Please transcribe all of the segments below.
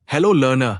Hello learner,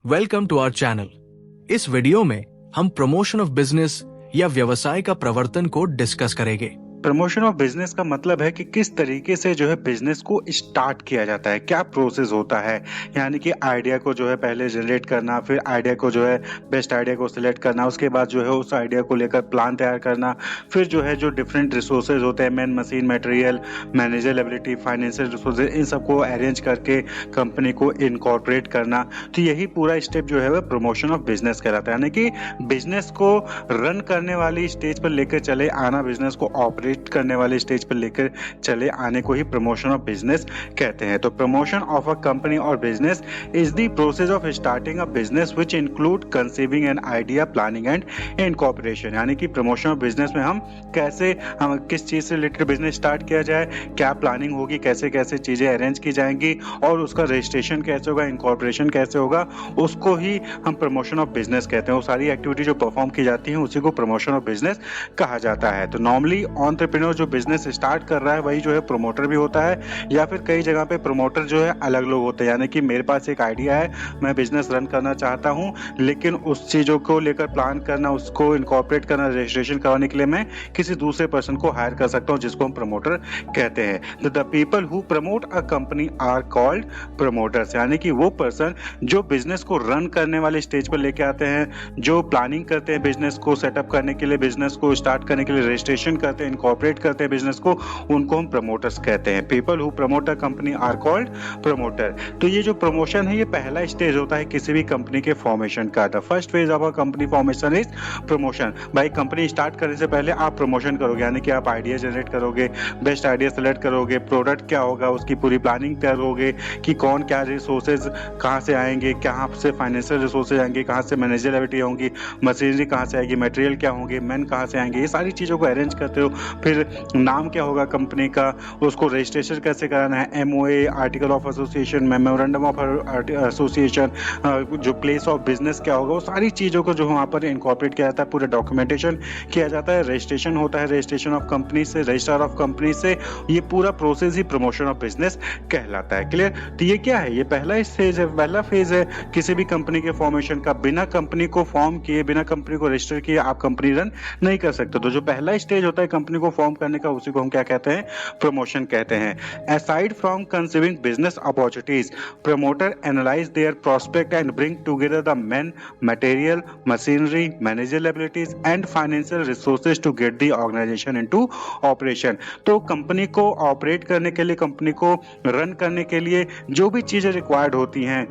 welcome to our channel. इस video में हम प्रमोशन ऑफ बिजनेस या व्यवसाय का प्रवर्तन को डिस्कस करेंगे। प्रमोशन ऑफ बिजनेस का मतलब है कि किस तरीके से जो है बिजनेस को स्टार्ट किया जाता है, क्या प्रोसेस होता है। यानी कि आइडिया को जो है पहले जनरेट करना, फिर आइडिया को जो है बेस्ट आइडिया को सिलेक्ट करना, उसके बाद जो है उस आइडिया को लेकर प्लान तैयार करना, फिर जो है जो डिफरेंट रिसोर्सेज होते हैं, man machine material, manager ability, financial resources, इन सबको अरेंज करके कंपनी को इनकॉर्पोरेट करना। तो यही पूरा स्टेप जो है वह प्रमोशन ऑफ बिजनेस कहलाता है। यानी कि बिजनेस को रन करने वाली स्टेज पर लेकर चले आना, बिजनेस को ऑपरेट करने वाले स्टेज पर लेकर चले आने को ही प्रमोशन ऑफ बिजनेस कहते हैं। तो प्रमोशन ऑफ अ कंपनी और business is the process of starting a business which include conceiving an idea, planning and incorporation. यानी कि प्रमोशन ऑफ बिजनेस में हम किस चीज से रिलेटेड बिजनेस स्टार्ट किया जाए, क्या प्लानिंग होगी, कैसे कैसे चीजें अरेंज की जाएंगी और उसका रजिस्ट्रेशन कैसे होगा, इनकॉर्पोरेशन कैसे होगा, उसको ही हम प्रमोशन ऑफ बिजनेस कहते हैं। वो सारी एक्टिविटी जो परफॉर्म की जाती है उसी को प्रमोशन ऑफ बिजनेस कहा जाता है। तो नॉर्मली एंटरप्रेन्योर जो बिजनेस स्टार्ट कर रहा है वही जो है प्रमोटर भी होता है, या फिर कई जगह पे प्रमोटर जो है अलग लोग होते हैं। यानी कि मेरे पास एक आइडिया है, मैं बिजनेस रन करना चाहता हूं, लेकिन उस चीजों को लेकर प्लान करना, उसको इनकॉर्पोरेट करना, रजिस्ट्रेशन करवाने के लिए मैं किसी दूसरे पर्सन को हायर कर सकता हूं, जिसको हम प्रमोटर कहते हैं। The people who promote a company are called promoters. यानी कि वो पर्सन जो बिजनेस को रन करने वाले स्टेज पर लेके आते हैं, जो प्लानिंग करते हैं बिजनेस को सेटअप करने के लिए, बिजनेस को स्टार्ट करने के लिए रजिस्ट्रेशन करते हैं, इनकॉर्पोरेट करते हैं बिजनेस को, उनको हम प्रमोटर्स कहते हैं। People who promote a company are called promoter. तो ये जो प्रमोशन है ये पहला स्टेज होता है किसी भी कंपनी के फॉर्मेशन का। The first phase of a company formation is promotion. भाई कंपनी स्टार्ट करने से पहले आप प्रमोशन करोगे, यानी कि आप आइडिया जनरेट करोगे, बेस्ट आइडिया सेलेक्ट करोगे, प्रोडक्ट क्या होगा उसकी पूरी प्लानिंग करोगे कि कौन क्या रिसोर्सेज कहाँ से आएंगे, कहाँ से फाइनेंशियल रिसोर्सेज आएंगे, कहाँ से मैनेजर एबिलिटी होंगी, मशीनरी कहाँ से आएगी, मटेरियल क्या होंगे, मैन कहाँ से आएंगे, ये सारी चीज़ों को अरेंज करते हो। फिर नाम क्या होगा कंपनी का, उसको रजिस्ट्रेशन कैसे कराना है, MOA, article of association, memorandum of association, जो प्लेस ऑफ बिजनेस क्या होगा, वो सारी चीज़ों को जो वहाँ पर इनकॉर्पोरेट किया जाता है, पूरा डॉक्यूमेंटेशन किया जाता है, रजिस्ट्रेशन होता है, रजिस्ट्रेशन ऑफ कंपनी से, रजिस्ट्रार ऑफ कंपनी से। ये पूरा process he promotion of business कहलाता है। क्लियर? तो ये क्या है, ये पहला स्टेज है, पहला फेज है किसी भी कंपनी के फॉर्मेशन का। बिना कंपनी को फॉर्म किए, बिना कंपनी को रजिस्टर किए आप कंपनी रन नहीं कर सकते। तो जो पहला स्टेज होता है कंपनी को फॉर्म करने का, उसी को हम क्या कहते हैं, प्रमोशन कहते हैं। Aside from conceiving business opportunities, promoter analyse their prospect and bring together the man, material, machinery, manager abilities and financial resources to get the organisation into operation. तो कंपनी को ऑपरेट करने के लिए, कंपनी को run करने के लिए जो भी चीजें रिक्वायर्ड होती हैं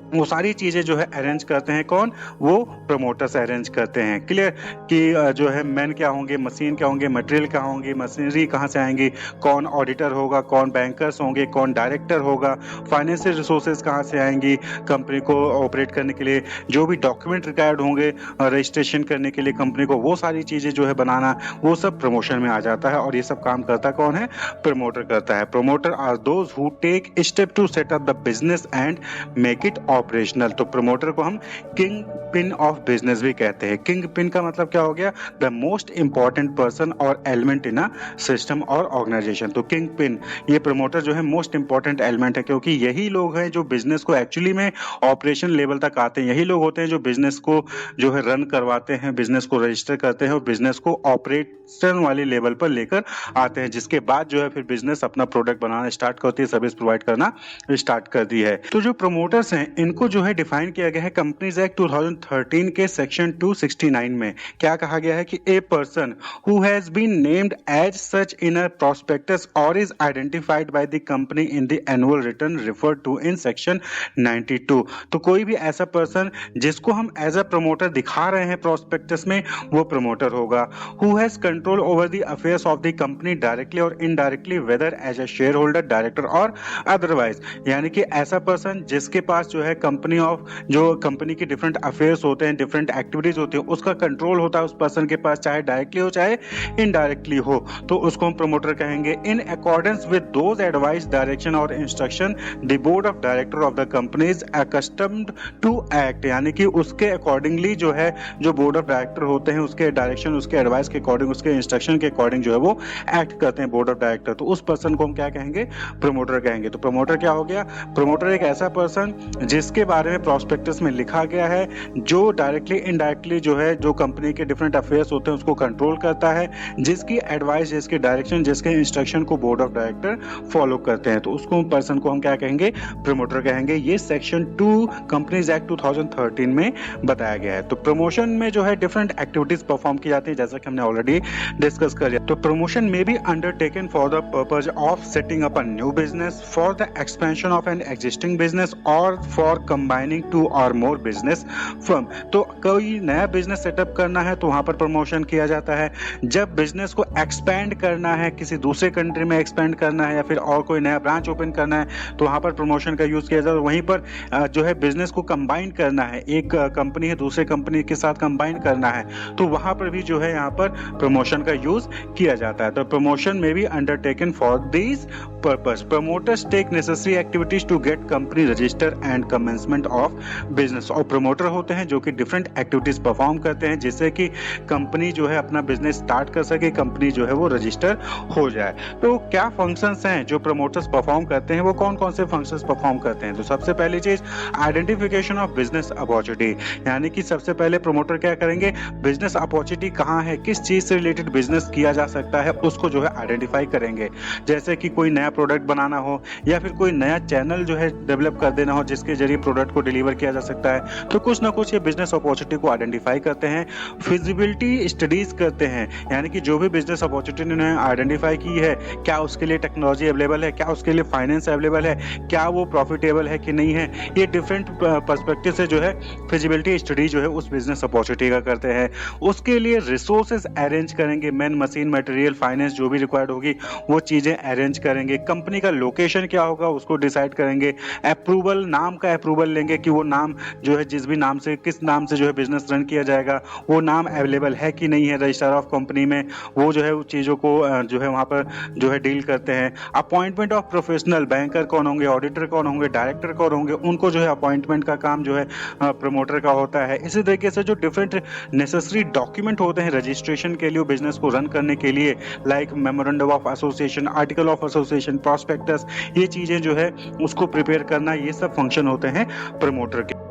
वो सारी चीजें जो है अरेंज करते हैं कौन, वो प्रमोटर्स अरेंज करते हैं। क्लियर? कि जो है मैन क्या होंगे, मशीन क्या होंगे, मटेरियल क्या होंगे, मशीनरी कहाँ से आएंगी, कौन ऑडिटर होगा, कौन बैंकर्स होंगे, कौन डायरेक्टर होगा, फाइनेंशियल रिसोर्सेज कहाँ से आएंगी कंपनी को ऑपरेट करने के लिए, जो भी डॉक्यूमेंट रिक्वायर्ड होंगे रजिस्ट्रेशन करने के लिए कंपनी को, वो सारी चीजें जो है बनाना, वो सब प्रमोशन में आ जाता है। और ये सब काम करता कौन है, प्रमोटर करता है। Promoter are those who take step to set up the business and make it operational. तो प्रमोटर को हम किंग पिन ऑफ बिजनेस भी कहते हैं। किंग पिन का मतलब क्या हो गया, द मोस्ट इंपॉर्टेंट पर्सन और एलिमेंट इन अ सिस्टम और ऑर्गेनाइजेशन। तो किंग पिन, ये प्रमोटर जो है मोस्ट इंपॉर्टेंट एलिमेंट है, क्योंकि यही लोग हैं जो बिजनेस को एक्चुअली में ऑपरेशन लेवल तक आते हैं। यही लोग होते हैं जो बिजनेस को जो है रन करवाते हैं, बिजनेस को रजिस्टर करते हैं और बिजनेस को ऑपरेशन वाले लेवल पर लेकर आते हैं, जिसके बाद जो है फिर बिजनेस अपना प्रोडक्ट बनाना स्टार्ट करती है, सर्विस प्रोवाइड करना स्टार्ट कर दी है। तो जो प्रमोटर्स हैं इनको जो है डिफाइन किया गया है कंपनीज एक्ट 2013 के सेक्शन 269 में। क्या कहा गया है कि a person who has been named as such in a prospectus और is identified by the company in the annual return referred to in section 92। तो कोई भी ऐसा पर्सन जिसको हम एज अ प्रमोटर दिखा रहे हैं प्रोस्पेक्टस में, वो प्रमोटर होगा। Who has control over the affairs of the company directly और indirectly, whether as a shareholder, director और अदरवाइज। यानी कि ऐसा पर्सन जिसके पास जो है कंपनी ऑफ, जो कंपनी के डिफरेंट अफेयर्स होते हैं, डिफरेंट एक्टिविटीज होती है, उसका कंट्रोल होता है उस पर्सन के पास, चाहे डायरेक्टली हो चाहे इनडायरेक्टली हो, तो उसको हम प्रमोटर कहेंगे। In accordance with those advice, direction और instruction the board of director of the company is accustomed to act. यानी कि उसके अकॉर्डिंगली जो है, जो बोर्ड ऑफ डायरेक्टर होते हैं उसके डायरेक्शन, उसके एडवाइस के अकॉर्डिंग, उसके इंस्ट्रक्शन के अकॉर्डिंग जो है वो एक्ट करते हैं बोर्ड ऑफ डायरेक्टर। तो उस पर्सन को हम क्या कहेंगे, प्रमोटर कहेंगे। तो प्रमोटर क्या हो गया, प्रमोटर एक ऐसा पर्सन जिस जिसके बारे में प्रोस्पेक्टस में लिखा गया है, जो डायरेक्टली इनडायरेक्टली जो है जो कंपनी के डिफरेंट अफेयर्स होते हैं उसको कंट्रोल करता है, जिसकी एडवाइस, जिसके डायरेक्शन, जिसके इंस्ट्रक्शन को बोर्ड ऑफ डायरेक्टर फॉलो करते हैं, तो उसको पर्सन को हम क्या कहेंगे, प्रमोटर कहेंगे। ये सेक्शन 2 कंपनीज एक्ट 2013 में बताया गया है। तो प्रमोशन में जो है डिफरेंट एक्टिविटीज परफॉर्म की जाती है, जैसा कि हमने ऑलरेडी डिस्कस कर लिया। तो प्रमोशन में be undertaken for the purpose of setting up a new business, for the expansion of an existing business और फॉर कंबाइनिंग 2 और मोर बिजनेस फर्म। तो कोई नया बिजनेस सेटअप करना है तो वहां पर प्रमोशन किया जाता है। जब बिजनेस को एक्सपेंड करना है, किसी दूसरे कंट्री में एक्सपेंड करना है या फिर और कोई नया ब्रांच ओपन करना है तो वहां पर प्रमोशन का यूज किया जाता है। वहीं पर जो है बिजनेस को कंबाइन करना है, एक कंपनी है दूसरे कंपनी के साथ कंबाइन करना है, तो वहां पर भी जो है यहाँ पर प्रमोशन का यूज किया जाता है। तो प्रमोशन में भी undertaken for this purpose. Promoters take necessary activities to get company register and commencement of business. और प्रमोटर होते हैं जो कि डिफरेंट एक्टिविटीज परफॉर्म करते हैं जिससे कि कंपनी जो है अपना बिजनेस स्टार्ट कर सके, कंपनी जो है वो रजिस्टर हो जाए। तो क्या फंक्शंस हैं जो प्रमोटर्स परफॉर्म करते हैं, वो कौन कौन से फंक्शंस परफॉर्म करते हैं? तो सबसे पहली चीज आइडेंटिफिकेशन ऑफ बिजनेस अपॉर्चुनिटी, यानी कि सबसे पहले प्रमोटर क्या करेंगे, बिजनेस अपॉर्चुनिटी कहाँ है, किस चीज से रिलेटेड बिजनेस किया जा सकता है, उसको जो है आइडेंटिफाई करेंगे। जैसे कि कोई नया प्रोडक्ट बनाना हो या फिर कोई नया चैनल जो है डेवलप कर देना हो जिसके जरिए प्रोडक्ट को डिलीवर किया जा सकता है, तो कुछ ना कुछ ये बिजनेस अपॉर्चुनिटी को आइडेंटिफाई करते हैं। फिजिबिलिटी स्टडीज करते हैं, यानी कि जो भी बिजनेस अपॉर्चुनिटी उन्होंने आइडेंटिफाई की है, क्या उसके लिए टेक्नोलॉजी अवेलेबल है, क्या उसके लिए फाइनेंस अवेलेबल है, क्या वो प्रॉफिटेबल है कि नहीं है। ये डिफरेंट पर्सपेक्टिव से जो है फिजिबिलिटी स्टडी जो है उस बिजनेस अपॉर्चुनिटी का करते हैं। उसके लिए रिसोर्सेज अरेंज करेंगे, मैन मशीन मटेरियल फाइनेंस जो भी रिक्वायर्ड होगी वो चीजें अरेंज करेंगे। कंपनी का लोकेशन क्या होगा उसको डिसाइड करेंगे। अप्रूवल, नाम का अप्रूवल लेंगे कि वो नाम जो है जिस भी नाम से, किस नाम से जो है बिजनेस रन किया जाएगा वो नाम अवेलेबल है कि नहीं है रजिस्टर ऑफ कंपनी में, वो जो है उस चीजों को जो है वहां पर जो है डील करते हैं। अपॉइंटमेंट ऑफ प्रोफेशनल, बैंकर कौन होंगे, ऑडिटर कौन होंगे, डायरेक्टर कौन होंगे, उनको जो है अपॉइंटमेंट का काम जो है प्रमोटर का होता है। इसी तरीके से जो डिफरेंट नेसेसरी डॉक्यूमेंट होते हैं रजिस्ट्रेशन के लिए, बिजनेस को रन करने के लिए, like memorandum of association, article of association, prospectus, ये चीजें जो है उसको प्रिपेयर करना, ये सब फंक्शन होते हैं प्रमोटर के।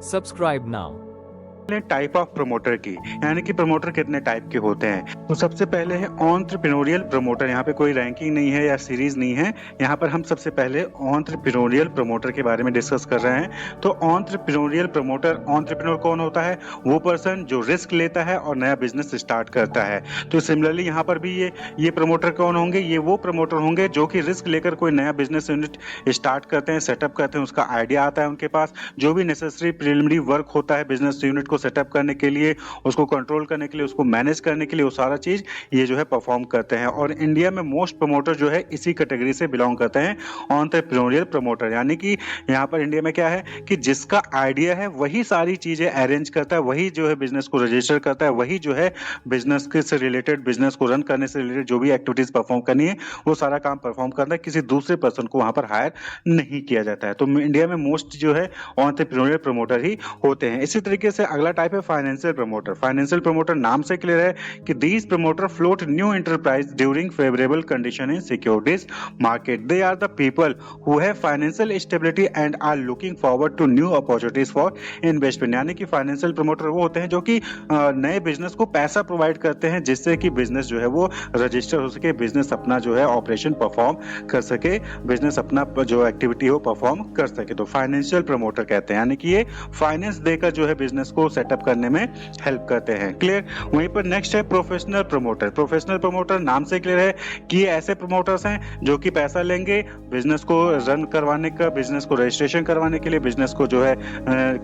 Subscribe now. Type of promoter की, यानी कि प्रमोटर कितने टाइप के होते हैं। तो सबसे पहले है एंटरप्रेन्योरियल प्रमोटर। यहाँ पे कोई रैंकिंग नहीं है या सीरीज नहीं है, यहाँ पर हम सबसे पहले एंटरप्रेन्योरियल प्रमोटर के बारे में डिस्कस कर रहे हैं। तो एंटरप्रेन्योरियल प्रमोटर, एंटरप्रेन्योर कौन होता है, वो पर्सन जो रिस्क लेता है और नया बिजनेस स्टार्ट करता है। तो सिमिलरली यहाँ पर भी ये प्रमोटर कौन होंगे, ये वो प्रमोटर होंगे जो कि रिस्क लेकर कोई नया बिजनेस यूनिट स्टार्ट करते हैं, सेटअप करते हैं, उसका आइडिया आता है उनके पास, जो भी नेसेसरी प्रिलिमिनरी वर्क होता है बिजनेस यूनिट को सेटअप करने के लिए, उसको कंट्रोल करने के लिए, उसको मैनेज करने के लिए, वो सारा चीज ये जो है परफॉर्म करते हैं। और इंडिया में मोस्ट प्रमोटर जो है इसी कैटेगरी से बिलोंग करते हैं, एंटरप्रेन्योरियल प्रमोटर। यानी कि यहाँ पर इंडिया में क्या है कि जिसका आइडिया है वही सारी चीजें अरेंज करता है, वही जो है बिजनेस को रजिस्टर करता है, वही जो है बिजनेस के से रिलेटेड, बिजनेस को रन करने से रिलेटेड जो भी एक्टिविटीज परफॉर्म करनी है वो सारा काम परफॉर्म करता है, किसी दूसरे पर्सन को वहां पर हायर नहीं किया जाता है। तो इंडिया में मोस्ट जो है एंटरप्रेन्योरियल प्रमोटर ही होते हैं। इसी तरीके से अगला टाइप है फाइनेंशियल प्रमोटर। फाइनेंशियल प्रमोटर नाम से क्लियर है कि these promoter float new enterprise during favourable condition in securities market. They are the people who have financial stability and are looking forward to new opportunities for investment. यानी कि financial promoter वो होते हैं जो कि नए बिजनेस को पैसा प्रोवाइड करते हैं जिससे कि बिजनेस जो है वो रजिस्टर हो सके, बिजनेस अपना जो है ऑपरेशन परफॉर्म कर सके, बिजनेस अपना जो एक्टिविटी हो परफॉर्म कर सके। तो फाइनेंशियल प्रमोटर कहते हैं, यानी कि ये फाइनेंस देकर जो है बिजनेस को सेटअप करने में हेल्प करते हैं। क्लियर। वहीं पर नेक्स्ट है प्रोफेशनल प्रमोटर। प्रोफेशनल प्रमोटर नाम से क्लियर है कि ये ऐसे प्रमोटर्स हैं जो कि पैसा लेंगे बिजनेस को रन करवाने का, बिजनेस को रजिस्ट्रेशन करवाने के लिए, बिजनेस को जो है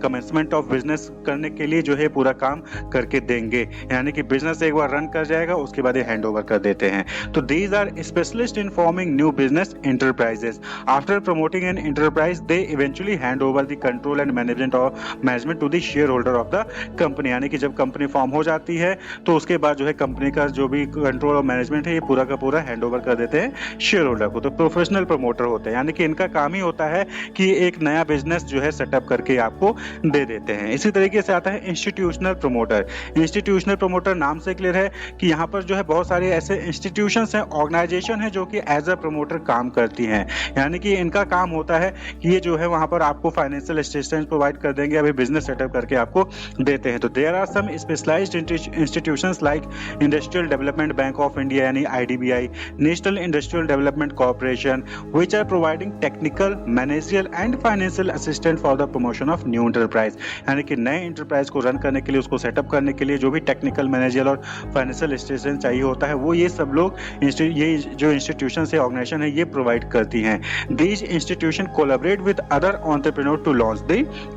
कमेंसमेंट ऑफ बिजनेस करने के लिए जो है पूरा काम करके देंगे। यानी कि बिजनेस एक बार रन कर जाएगा उसके बाद ये हैंड ओवर कर देते हैं। तो these are specialist in forming new business enterprises. After promoting an enterprise they eventually hand over the control and management to the share holder of the the company, यानी कि जब कंपनी फॉर्म हो जाती है तो उसके बाद जो है कंपनी का जो भी कंट्रोल और मैनेजमेंट है ये पूरा का पूरा हैंड ओवर कर देते हैं शेयर होल्डर को। तो प्रोफेशनल प्रमोटर होते हैं, यानी कि इनका काम ही होता है कि एक नया बिजनेस जो है सेटअप करके आपको दे देते हैं। इसी तरीके से आता है इंस्टीट्यूशनल प्रमोटर। इंस्टीट्यूशनल प्रमोटर नाम से क्लियर है कि यहाँ पर जो है बहुत सारे ऐसे इंस्टीट्यूशंस हैं, ऑर्गेनाइजेशन है जो कि एज अ प्रमोटर काम करती हैं, यानी कि इनका काम होता है कि ये जो है वहां पर आपको फाइनेंशियल असिस्टेंस प्रोवाइड कर देंगे, अभी बिजनेस सेटअप करके आपको देते हैं। तो there are some specialised institutions like industrial development bank of India यानी IDBI, national industrial development corporation, which are providing technical, managerial and financial assistant for the promotion of new enterprise, यानी कि नए enterprise को run करने के लिए, उसको setup करने के लिए जो भी टेक्निकल, मैनेजरियल और फाइनेंशियल असिस्टेंस चाहिए होता है वो ये सब लोग ये जो इंस्टीट्यूशन से ऑर्गेनाइजेशन है ये प्रोवाइड करती हैं। These institution collaborate with other entrepreneur to launch the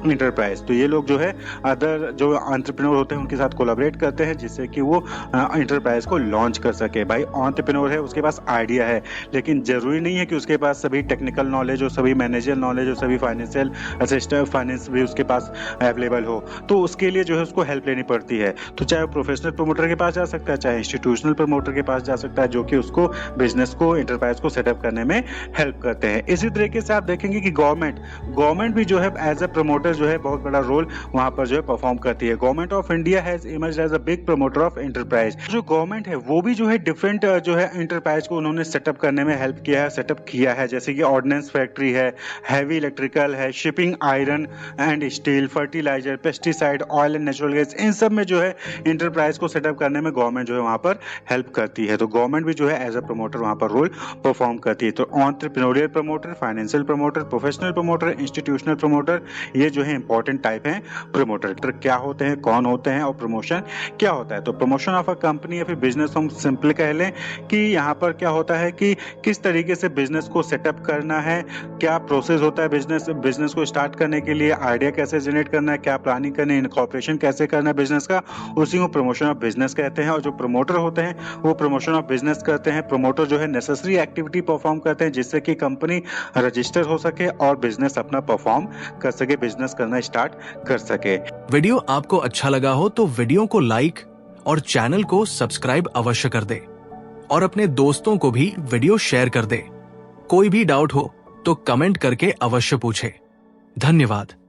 enterprise. तो ये लोग जो है अदर जो एंटरप्रेन्योर होते हैं उनके साथ कोलैबोरेट करते हैं जिससे कि वो एंटरप्राइज को लॉन्च कर सके। भाई एंटरप्रेन्योर है, उसके पास आइडिया है, लेकिन जरूरी नहीं है कि उसके पास सभी टेक्निकल नॉलेज हो, सभी मैनेजरियल नॉलेज हो, सभी फाइनेंशियल असिस्टेंट फाइनेंस भी उसके पास अवेलेबल हो, तो उसके लिए जो है उसको हेल्प लेनी पड़ती है। तो चाहे वो प्रोफेशनल प्रमोटर के पास जा सकता है, चाहे इंस्टीट्यूशनल प्रमोटर के पास जा सकता है, जो कि उसको बिजनेस को, एंटरप्राइज को सेटअप करने में हेल्प करते हैं। इसी तरीके से आप देखेंगे कि गवर्नमेंट भी जो है एज अ प्रमोटर जो है बहुत बड़ा रोल वहां पर जो है परफॉर्म करती है। Government of India has emerged as a big promoter of enterprise. जो गवर्नमेंट है वो भी जो है डिफरेंट जो है एंटरप्राइज को उन्होंने सेटअप करने में हेल्प किया है, सेटअप किया है, जैसे कि ऑर्डिनेंस फैक्ट्री है, हैवी इलेक्ट्रिकल है, shipping, iron and steel, fertiliser, pesticide, oil and natural gas, इन सब में जो है एंटरप्राइज को सेटअप करने में गवर्नमेंट जो है वहां पर हेल्प करती है। तो गवर्नमेंट भी जो है एज अ प्रमोटर वहां पर रोल परफॉर्म करती है। तो entrepreneurial promoter, financial promoter, professional promoter, institutional promoter, ये जो है इंपॉर्टेंट टाइप है प्रमोटर। क्या होते हैं, कौन होते हैं और प्रमोशन क्या होता है? तो प्रमोशन ऑफ अ कंपनी या फिर बिजनेस हम सिंपल कह लें कि यहाँ पर क्या होता है कि किस तरीके से बिजनेस को सेटअप करना है, क्या प्रोसेस होता है बिजनेस को स्टार्ट करने के लिए, आइडिया कैसे जनरेट करना है, क्या प्लानिंग करनी है, इनकॉर्पोरेशन कैसे करना है बिजनेस का, उसी को प्रमोशन ऑफ बिजनेस कहते हैं। और जो प्रमोटर होते हैं वो प्रमोशन ऑफ बिजनेस करते हैं। प्रमोटर जो है नेसेसरी एक्टिविटी परफॉर्म करते हैं जिससे कि कंपनी रजिस्टर हो सके और बिजनेस अपना परफॉर्म कर सके, बिजनेस करना स्टार्ट कर सके। वीडियो आपको अच्छा लगा हो तो वीडियो को लाइक और चैनल को सब्सक्राइब अवश्य कर दे और अपने दोस्तों को भी वीडियो शेयर कर दे। कोई भी डाउट हो तो कमेंट करके अवश्य पूछे। धन्यवाद।